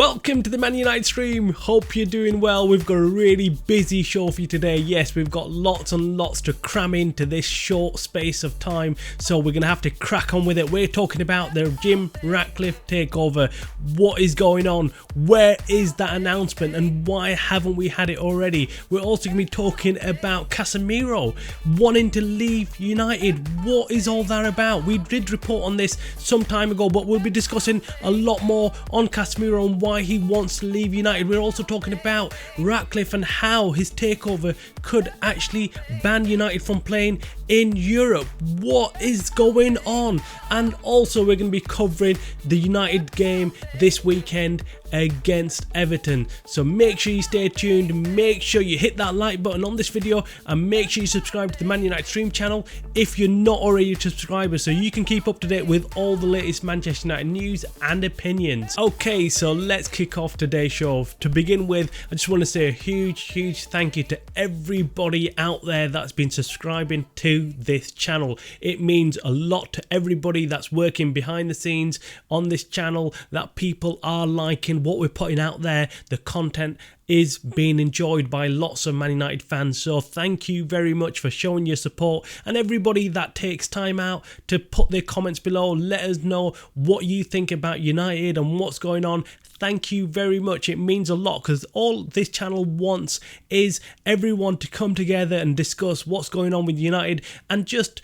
Welcome to the Man United stream. Hope you're doing well. We've got a really busy show for you today. Yes, we've got lots and lots to cram into this short space of time, so we're going to have to crack on with it. We're talking about the Jim Ratcliffe takeover. What is going on? Where is that announcement and why haven't we had it already? We're also going to be talking about Casemiro wanting to leave United. What is all that about? We did report on this some time ago, but we'll be discussing a lot more on Casemiro and why he wants to leave United. We're also talking about Ratcliffe and how his takeover could actually ban United from playing in Europe. What is going on? And also we're going to be covering the United game this weekend against Everton. So make sure you stay tuned, make sure you hit that like button on this video, and make sure you subscribe to the Man United stream channel if you're not already a subscriber, so you can keep up to date with all the latest Manchester United news and opinions. Okay, so let's kick off today's show. To begin with, I just want to say a huge thank you to everybody out there that's been subscribing to this channel. It means a lot to everybody that's working behind the scenes on this channel, that people are liking what we're putting out there. The content is being enjoyed by lots of Man United fans, so thank you very much for showing your support, and everybody that takes time out to put their comments below, let us know what you think about United and what's going on. Thank you very much. It means a lot, because all this channel wants is everyone to come together and discuss what's going on with United and just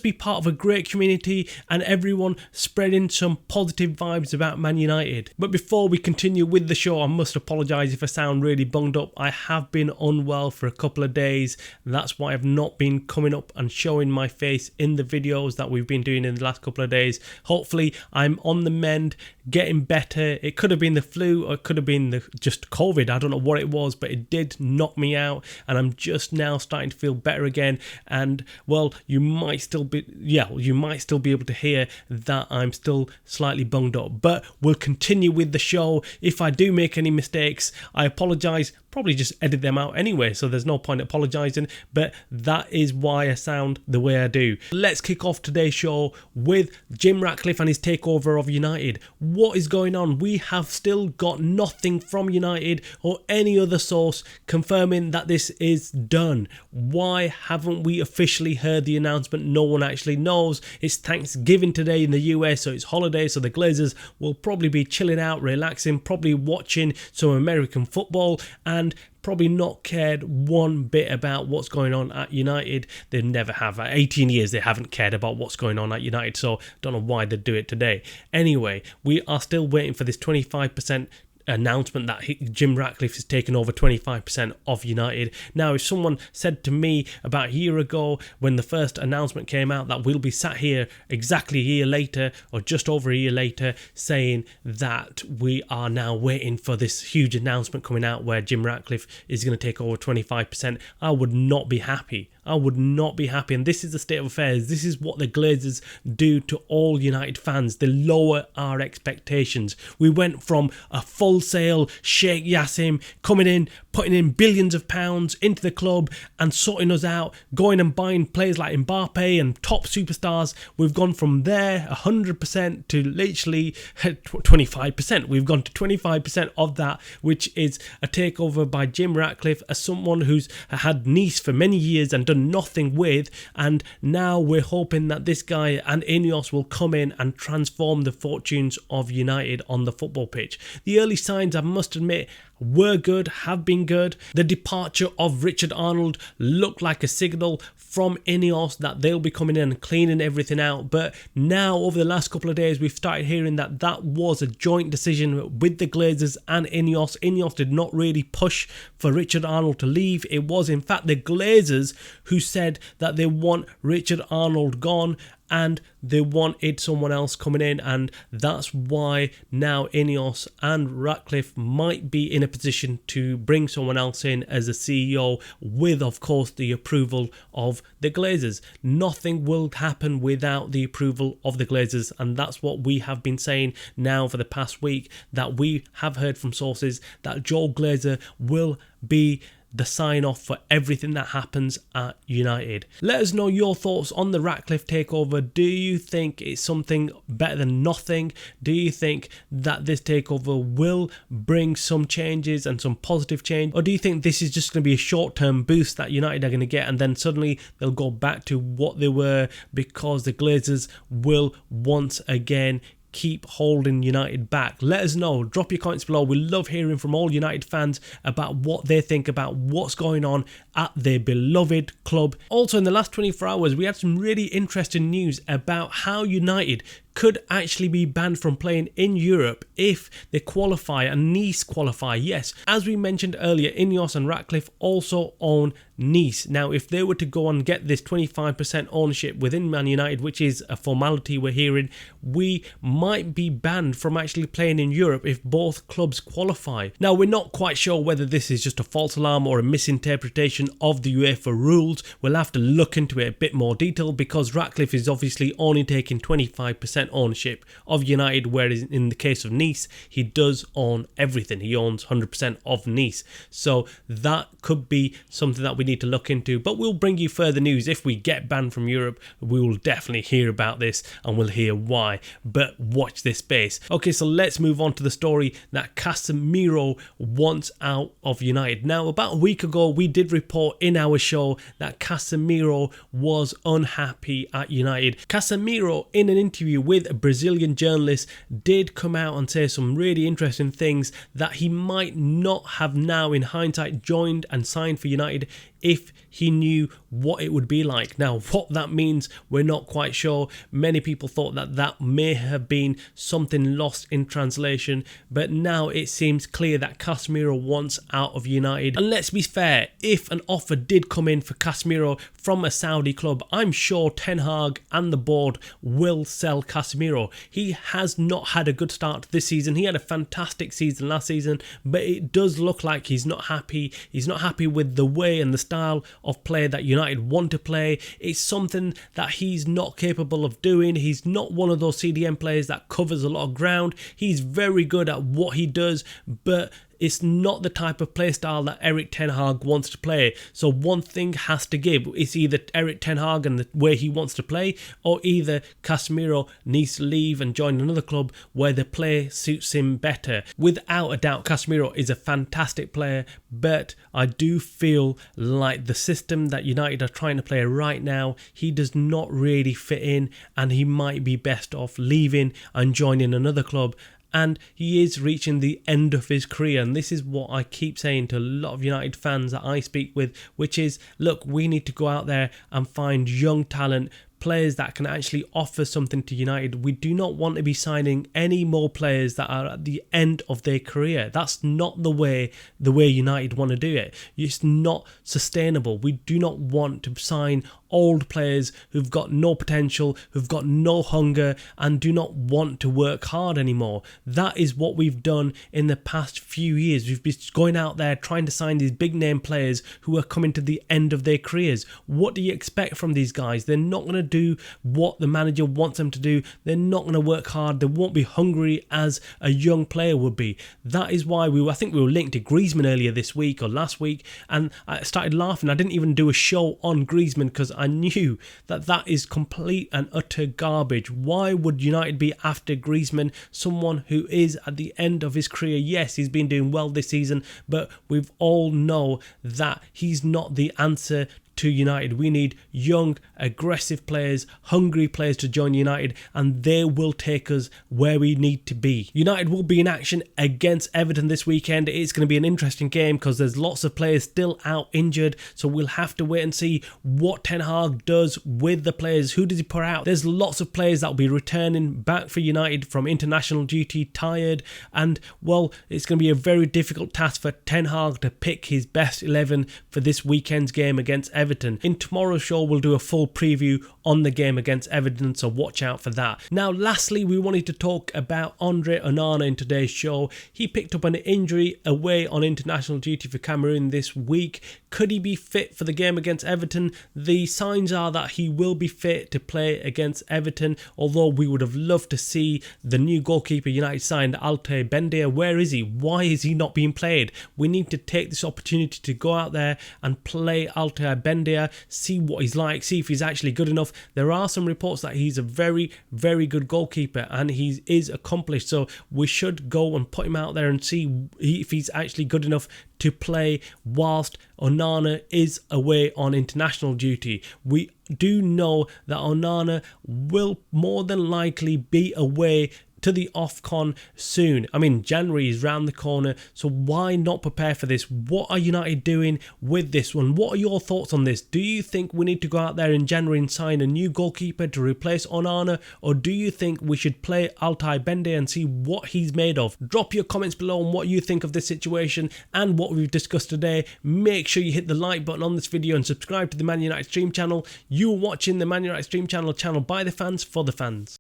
be part of a great community and everyone spreading some positive vibes about Man United. But before we continue with the show, I must apologise if I sound really bunged up. I have been unwell for a couple of days. That's why I've not been coming up and showing my face in the videos that we've been doing in the last couple of days. Hopefully I'm on the mend, getting better. It could have been the flu or it could have been just COVID. I don't know what it was, but it did knock me out, and I'm just now starting to feel better again. And well, you might still be able to hear that I'm still slightly bunged up, but we'll continue with the show. If I do make any mistakes, I apologise. Probably just edit them out anyway, so there's no point apologising, but that is why I sound the way I do. Let's kick off today's show with Jim Ratcliffe and his takeover of United. What is going on? We have still got nothing from United or any other source confirming that this is done. Why haven't we officially heard the announcement? No one actually knows. It's Thanksgiving today in the US, so it's holiday, so the Glazers will probably be chilling out, relaxing, probably watching some American football, and probably not cared one bit about what's going on at United. They never have. At 18 years they haven't cared about what's going on at United, so don't know why they'd do it today. Anyway, we are still waiting for this 25% announcement that Jim Ratcliffe is taking over 25% of United. Now, if someone said to me about a year ago when the first announcement came out that we'll be sat here exactly a year later or just over a year later saying that we are now waiting for this huge announcement coming out where Jim Ratcliffe is going to take over 25%, I would not be happy. I would not be happy, and this is the state of affairs. This is what the Glazers do to all United fans. They lower our expectations. We went from a full sale Sheikh Yassim coming in, putting in billions of pounds into the club and sorting us out, going and buying players like Mbappe and top superstars. We've gone from there 100% to literally 25%. We've gone to 25% of that, which is a takeover by Jim Ratcliffe, as someone who's had Nice for many years and done nothing with, and now we're hoping that this guy and Ineos will come in and transform the fortunes of United on the football pitch. The early signs, I must admit, were good, have been good. The departure of Richard Arnold looked like a signal from Ineos that they'll be coming in and cleaning everything out, but now over the last couple of days we've started hearing that that was a joint decision with the Glazers and Ineos. Ineos did not really push for Richard Arnold to leave. It was in fact the Glazers who said that they want Richard Arnold gone and they wanted someone else coming in, and that's why now Ineos and Ratcliffe might be in a position to bring someone else in as a CEO with, of course, the approval of the Glazers. Nothing will happen without the approval of the Glazers, and that's what we have been saying now for the past week, that we have heard from sources that Joel Glazer will be the sign off for everything that happens at United. Let us know your thoughts on the Ratcliffe takeover. Do you think it's something better than nothing? Do you think that this takeover will bring some changes and some positive change? Or do you think this is just going to be a short-term boost that United are going to get and then suddenly they'll go back to what they were because the Glazers will once again keep holding United back? Let us know. Drop your comments below. We love hearing from all United fans about what they think about what's going on at their beloved club. Also, in the last 24 hours, we had some really interesting news about how United could actually be banned from playing in Europe if they qualify and Nice qualify. Yes, as we mentioned earlier, Ineos and Ratcliffe also own Nice. Now, if they were to go and get this 25% ownership within Man United, which is a formality we're hearing, we might be banned from actually playing in Europe if both clubs qualify. Now, we're not quite sure whether this is just a false alarm or a misinterpretation of the UEFA rules. We'll have to look into it a bit more detail because Ratcliffe is obviously only taking 25% ownership of United, whereas in the case of Nice, he does own everything. He owns 100% of Nice. So that could be something that we need to look into, but we'll bring you further news. If we get banned from Europe, we will definitely hear about this and we'll hear why, but watch this space. Okay, so let's move on to the story that Casemiro wants out of United. Now, about a week ago, we did report in our show that Casemiro was unhappy at United. Casemiro, in an interview with a Brazilian journalist, did come out and say some really interesting things that he might not have now in hindsight joined and signed for United if he knew what it would be like. Now, what that means, we're not quite sure. Many people thought that that may have been something lost in translation, but now it seems clear that Casemiro wants out of United. And let's be fair, if an offer did come in for Casemiro from a Saudi club, I'm sure Ten Hag and the board will sell Casemiro. He has not had a good start this season. He had a fantastic season last season, but it does look like he's not happy. He's not happy with the way and the style of play that United want to play. It's something that he's not capable of doing. He's not one of those CDM players that covers a lot of ground. He's very good at what he does, but it's not the type of play style that Erik Ten Hag wants to play. So one thing has to give. It's either Erik Ten Hag and the way he wants to play, or either Casemiro needs to leave and join another club where the play suits him better. Without a doubt, Casemiro is a fantastic player, but I do feel like the system that United are trying to play right now, he does not really fit in, and he might be best off leaving and joining another club. And he is reaching the end of his career, and this is what I keep saying to a lot of United fans that I speak with, which is, look, we need to go out there and find young talent, players that can actually offer something to United. We do not want to be signing any more players that are at the end of their career. That's not the way United want to do it. It's not sustainable. We do not want to sign old players who've got no potential, who've got no hunger, and do not want to work hard anymore. That is what we've done in the past few years. We've been going out there trying to sign these big name players who are coming to the end of their careers. What do you expect from these guys? They're not going to do what the manager wants them to do. They're not going to work hard. They won't be hungry as a young player would be. That is why I think we were linked to Griezmann earlier this week or last week, and I started laughing. I didn't even do a show on Griezmann because I knew that is complete and utter garbage. Why would United be after Griezmann, someone who is at the end of his career? Yes, he's been doing well this season, but we've all know that he's not the answer to United. We need young, aggressive players, hungry players to join United, and they will take us where we need to be. United will be in action against Everton this weekend. It's going to be an interesting game because there's lots of players still out injured, so we'll have to wait and see what Ten Hag does with the players. Who does he put out? There's lots of players that will be returning back for United from international duty, tired, and well, it's going to be a very difficult task for Ten Hag to pick his best 11 for this weekend's game against Everton. Everton. In tomorrow's show, we'll do a full preview on the game against Everton, so watch out for that. Now, lastly, we wanted to talk about Andre Onana in today's show. He picked up an injury away on international duty for Cameroon this week. Could he be fit for the game against Everton? The signs are that he will be fit to play against Everton, although we would have loved to see the new goalkeeper United signed, Altay Bendia. Where is he? Why is he not being played? We need to take this opportunity to go out there and play Altay Bendia, see what he's like, see if he's actually good enough. There are some reports that he's a very, very good goalkeeper and he is accomplished, so we should go and put him out there and see if he's actually good enough to play whilst Onana is away on international duty. We do know that Onana will more than likely be away to the AFCON soon. I mean, January is round the corner, so why not prepare for this? What are United doing with this one? What are your thoughts on this? Do you think we need to go out there in January and sign a new goalkeeper to replace Onana, or do you think we should play Altay Bendia and see what he's made of? Drop your comments below on what you think of this situation and what we've discussed today. Make sure you hit the like button on this video and subscribe to the Man United Stream channel. You're watching the Man United Stream channel by the fans for the fans.